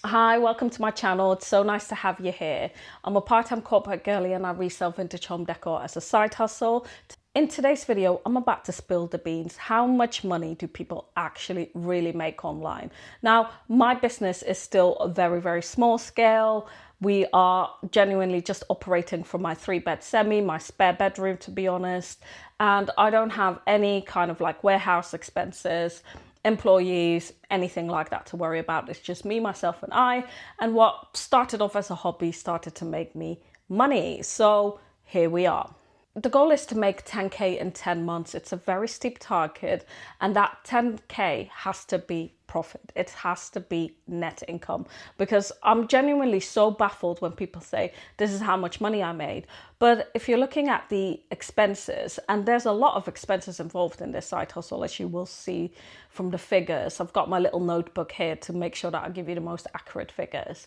Hi, welcome to my channel. It's so nice to have you here. I'm a part-time corporate girly and I resell vintage home decor as a side hustle. In today's video, I'm about to spill the beans. How much money do people actually really make online? Now, my business is still a very small scale. We are genuinely just operating from my 3-bed semi, my spare bedroom, to be honest. And I don't have any kind of like warehouse expenses, employees, anything like that to worry about. It's just me, myself, and I. And what started off as a hobby started to make me money. So here we are. The goal is to make 10k in 10 months. It's a very steep target, and that 10k has to be profit. It has to be net income, because I'm genuinely so baffled when people say this is how much money I made. But if you're looking at the expenses, and there's a lot of expenses involved in this side hustle, as you will see from the figures. I've got my little notebook here to make sure that I give you the most accurate figures.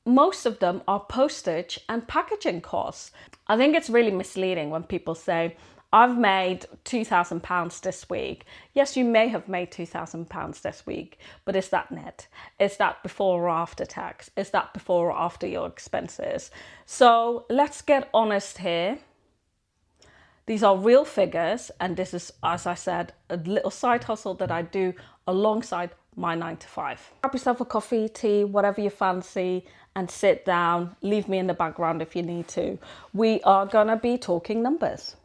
Most of them are postage and packaging costs. I think it's really misleading when people say, I've made £2,000 this week. Yes, you may have made £2,000 this week, but is that net? Is that before or after tax? Is that before or after your expenses? So let's get honest here. These are real figures, and this is, as I said, a little side hustle that I do alongside my 9 to 5. Grab yourself a coffee, tea, whatever you fancy, and sit down. Leave me in the background if you need to. We are gonna be talking numbers.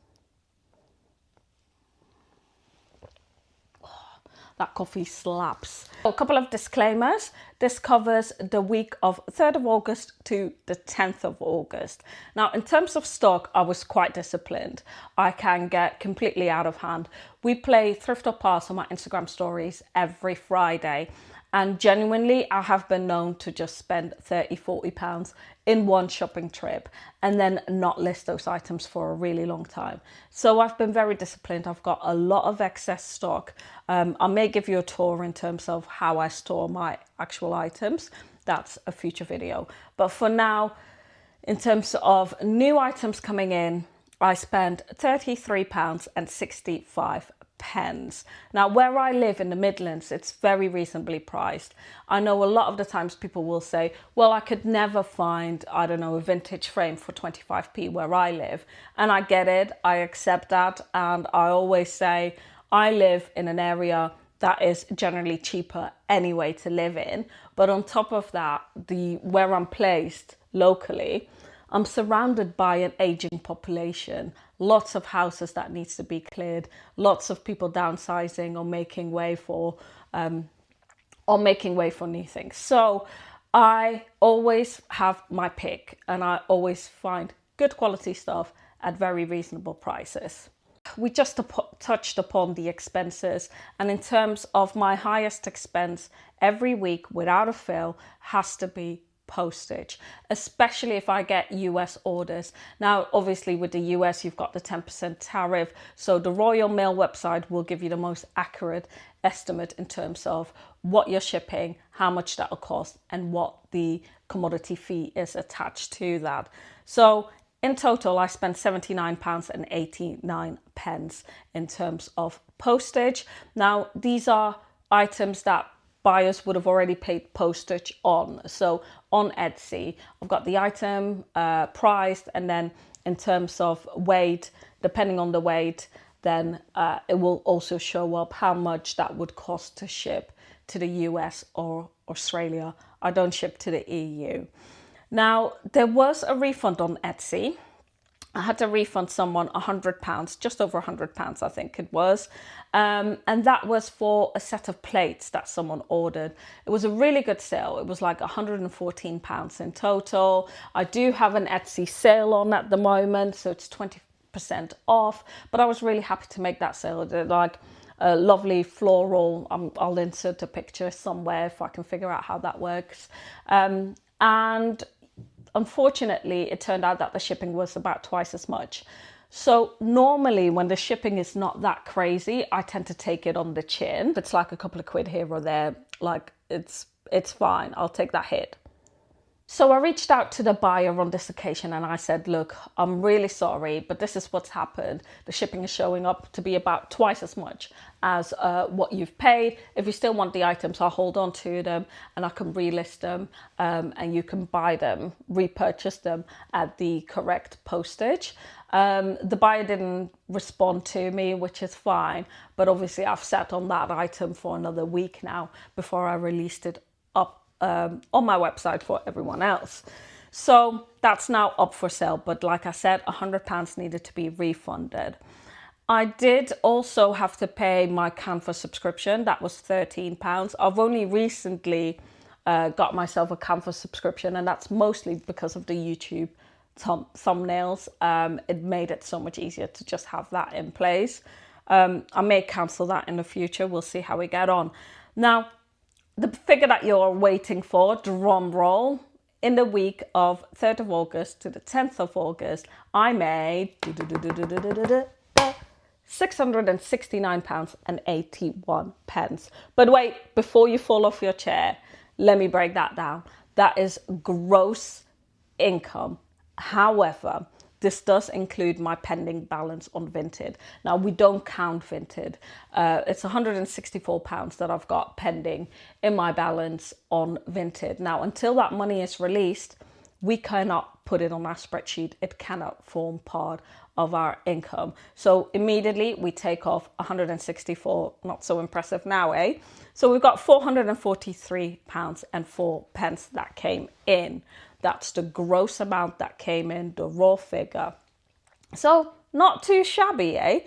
That coffee slaps. A couple of disclaimers. This covers the week of 3rd of August to the 10th of August. Now, in terms of stock, I was quite disciplined. I can get completely out of hand. We play Thrift or Pass on my Instagram stories every Friday. And genuinely, I have been known to just spend £30–40 in one shopping trip and then not list those items for a really long time. So I've been very disciplined. I've got a lot of excess stock. I may give you a tour in terms of how I store my actual items. That's a future video. But for now, in terms of new items coming in, I spent £33.65. Now, where I live in the Midlands, it's very reasonably priced. I know a lot of the times people will say, well, I could never find, I don't know, a vintage frame for 25p where I live. And I get it, I accept that. And I always say, I live in an area that is generally cheaper anyway to live in. But on top of that, where I'm placed locally, I'm surrounded by an aging population, lots of houses that needs to be cleared, lots of people downsizing or making way for new things. So I always have my pick, and I always find good quality stuff at very reasonable prices. We just touched upon the expenses, and in terms of my highest expense every week without a fail has to be postage, especially if I get US orders. Now, obviously with the US, you've got the 10% tariff. So the Royal Mail website will give you the most accurate estimate in terms of what you're shipping, how much that'll cost, and what the commodity fee is attached to that. So in total, I spent £79.89 in terms of postage. Now, these are items that buyers would have already paid postage on. So on Etsy, I've got the item priced, and then in terms of weight, depending on the weight, then it will also show up how much that would cost to ship to the US or Australia. I don't ship to the EU. Now, there was a refund on Etsy. I had to refund someone £100, just over £100, I think it was. And that was for a set of plates that someone ordered. It was a really good sale. It was like £114 in total. I do have an Etsy sale on at the moment, so it's 20% off. But I was really happy to make that sale. They're like a lovely floral. I'll insert a picture somewhere if I can figure out how that works. And unfortunately, it turned out that the shipping was about twice as much. So normally when the shipping is not that crazy, I tend to take it on the chin. If it's like a couple of quid here or there, like it's fine. I'll take that hit. So I reached out to the buyer on this occasion and I said, look, I'm really sorry, but this is what's happened. The shipping is showing up to be about twice as much as what you've paid. If you still want the items, I'll hold on to them and I can relist them, and you can buy them, repurchase them at the correct postage. The buyer didn't respond to me, which is fine, but obviously I've sat on that item for another week now before I released it up on my website for everyone else. So that's now up for sale. But like I said, £100 needed to be refunded. I did also have to pay my Canva subscription. That was £13. I've only recently got myself a Canva subscription, and that's mostly because of the YouTube thumbnails. It made it so much easier to just have that in place. I may cancel that in the future. We'll see how we get on. Now, the figure that you're waiting for, drum roll, in the week of 3rd of August to the 10th of August, I made £669.81. But wait, before you fall off your chair, let me break that down. That is gross income. However, this does include my pending balance on Vinted. Now, we don't count Vinted. It's £164 that I've got pending in my balance on Vinted. Now, until that money is released, we cannot put it on our spreadsheet. It cannot form part of our income. So immediately we take off 164, not so impressive now, eh? So we've got £443.04 that came in. That's the gross amount that came in, the raw figure. So not too shabby, eh?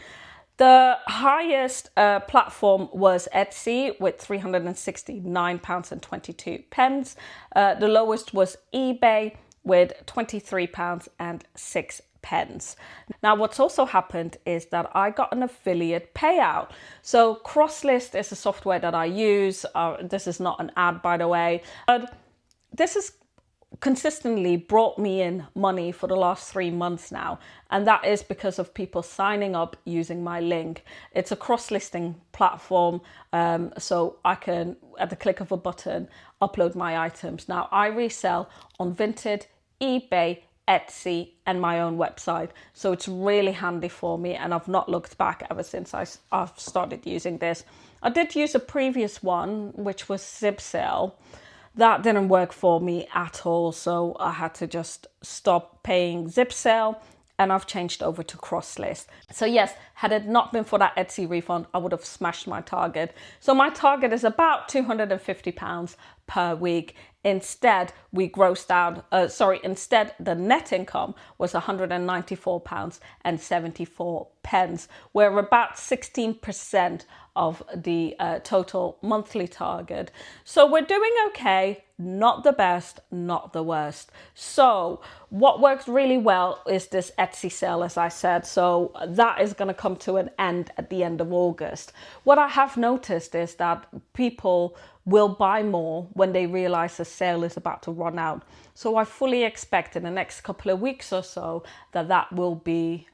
The highest platform was Etsy with £369.22. The lowest was eBay with £23.06. Now, what's also happened is that I got an affiliate payout. So Crosslist is a software that I use. This is not an ad, by the way. But this has consistently brought me in money for the last 3 months now, and that is because of people signing up using my link. It's a cross-listing platform, so I can, at the click of a button, upload my items. Now, I resell on Vinted, eBay, Etsy, and my own website, so it's really handy for me, and I've not looked back ever since I've started using this. I did use a previous one, which was Zipsale. That didn't work for me at all, so I had to just stop paying Zipsale, and I've changed over to Crosslist. So yes, had it not been for that Etsy refund, I would have smashed my target. So my target is about £250 per week. Instead, we grossed out, instead the net income was £194.74. We're about 16% of the total monthly target. So we're doing okay, not the best, not the worst. So what works really well is this Etsy sale, as I said. So that is going to come to an end at the end of August. What I have noticed is that people will buy more when they realize the sale is about to run out. So I fully expect in the next couple of weeks or so that will be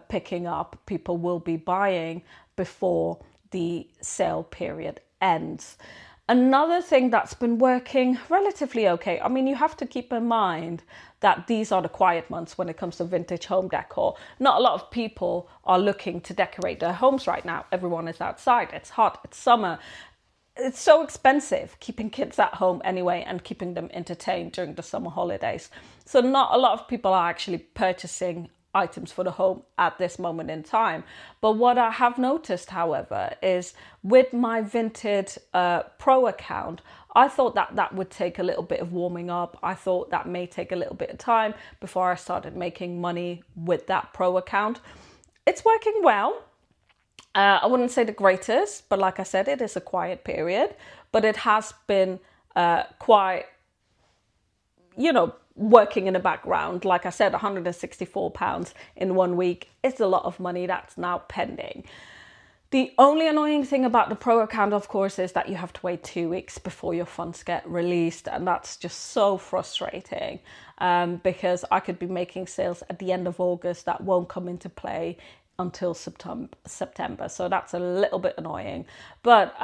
picking up. People will be buying before the sale period ends. Another thing that's been working relatively okay, I mean, you have to keep in mind that these are the quiet months when it comes to vintage home decor. Not a lot of people are looking to decorate their homes right now. Everyone is outside, it's hot, it's summer. It's so expensive keeping kids at home anyway and keeping them entertained during the summer holidays. So not a lot of people are actually purchasing items for the home at this moment in time. But what I have noticed, however, is with my Vinted Pro account, I thought that would take a little bit of warming up. I thought that may take a little bit of time before I started making money with that Pro account. It's working well. I wouldn't say the greatest, but like I said, it is a quiet period, but it has been quite, working in the background. Like I said, £164 in 1 week is a lot of money that's now pending. The only annoying thing about the Pro account, of course, is that you have to wait 2 weeks before your funds get released. And that's just so frustrating because I could be making sales at the end of August that won't come into play until September. So that's a little bit annoying. But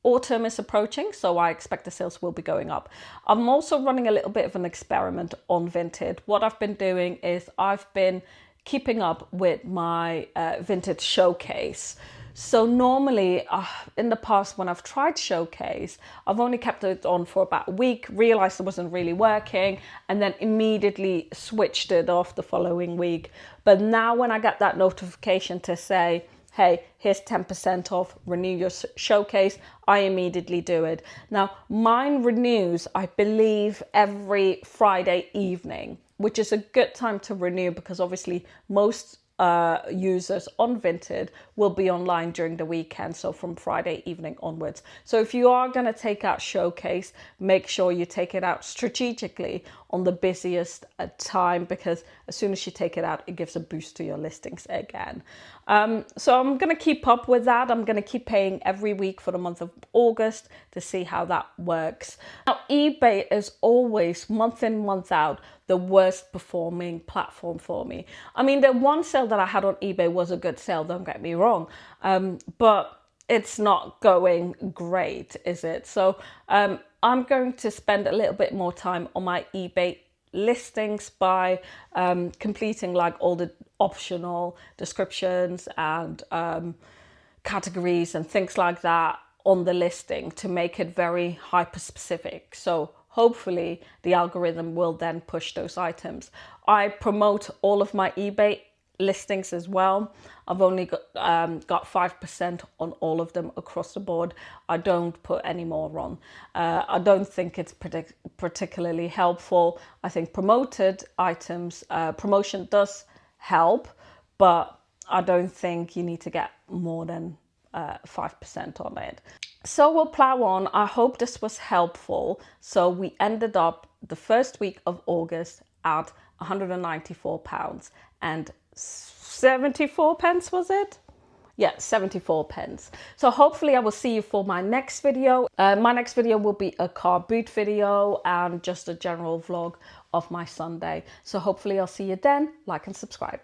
autumn is approaching, so I expect the sales will be going up. I'm also running a little bit of an experiment on Vinted. What I've been doing is I've been keeping up with my Vinted showcase. So normally in the past when I've tried Showcase, I've only kept it on for about a week, realized it wasn't really working, and then immediately switched it off the following week. But now when I get that notification to say, hey, here's 10% off, renew your Showcase, I immediately do it. Now, mine renews, I believe, every Friday evening, which is a good time to renew because obviously most users on Vinted will be online during the weekend, so from Friday evening onwards. So if you are going to take out Showcase, make sure you take it out strategically on the busiest time, because as soon as you take it out, it gives a boost to your listings again. So I'm going to keep up with that. I'm going to keep paying every week for the month of August to see how that works. Now, eBay is always, month in, month out, the worst performing platform for me. I mean, the one sale that I had on eBay was a good sale, don't get me wrong, but it's not going great, is it? So I'm going to spend a little bit more time on my eBay listings by completing like all the optional descriptions and categories and things like that on the listing to make it very hyper specific. So hopefully the algorithm will then push those items. I promote all of my eBay listings as well. I've only got 5% on all of them across the board. I don't put any more on. I don't think it's particularly helpful. I think promoted items, promotion does help, but I don't think you need to get more than 5% on it. So we'll plow on. I hope this was helpful. So we ended up the first week of August at £194 and 74 pence, was it? Yeah, 74 pence. So hopefully I will see you for my next video. My next video will be a car boot video and just a general vlog of my Sunday. So hopefully I'll see you then. Like and subscribe.